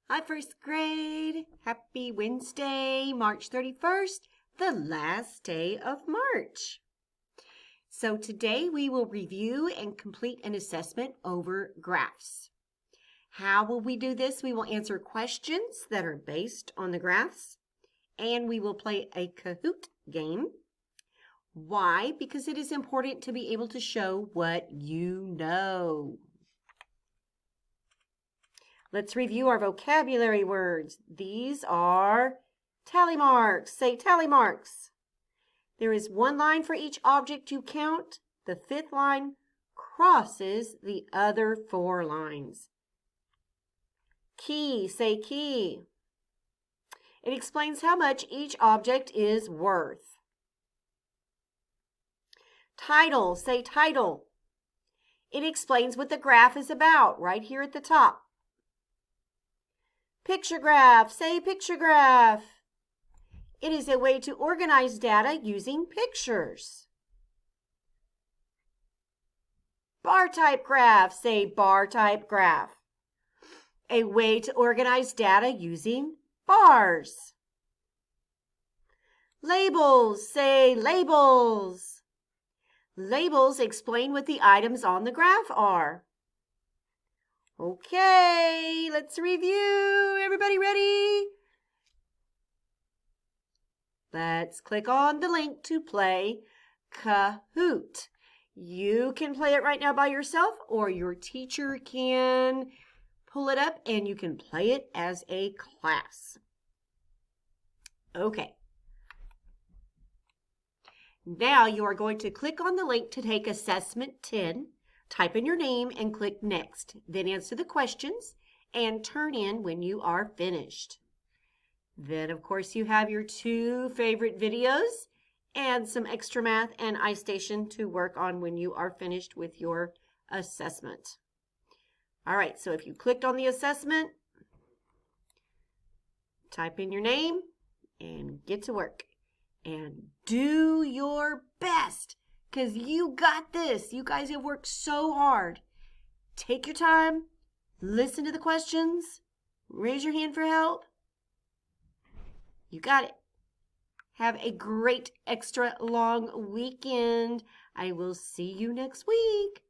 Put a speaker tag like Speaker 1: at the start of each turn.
Speaker 1: Hi, first grade. Happy Wednesday, March 31st, the last day of March. So today we will review and complete an assessment over graphs. How will we do this? We will answer questions that are based on the graphs, and we will play a Kahoot game. Why? Because it is important to be able to show what you know. Let's review our vocabulary words. These are tally marks. Say tally marks. There is one line for each object you count. The fifth line crosses the other four lines. Key. Say key. It explains how much each object is worth. Title. Say title. It explains what the graph is about right here at the top. Picture graph. Say picture graph. It is a way to organize data using pictures. Bar type graph. Say bar type graph. A way to organize data using bars. Labels. Say labels. Labels explain what the items on the graph are. Okay, let's review. Everybody ready? Let's click on the link to play Kahoot. You can play it right now by yourself, or your teacher can pull it up and you can play it as a class. Okay. Now you are going to click on the link to take Assessment 10. Type in your name and click Next. Then answer the questions and turn in when you are finished. Then, of course, you have your two favorite videos and some extra math and iStation to work on when you are finished with your assessment. All right, so if you clicked on the assessment, type in your name and get to work. And do your best, because you got this. You guys have worked so hard. Take your time, listen to the questions, raise your hand for help. You got it. Have a great extra long weekend. I will see you next week.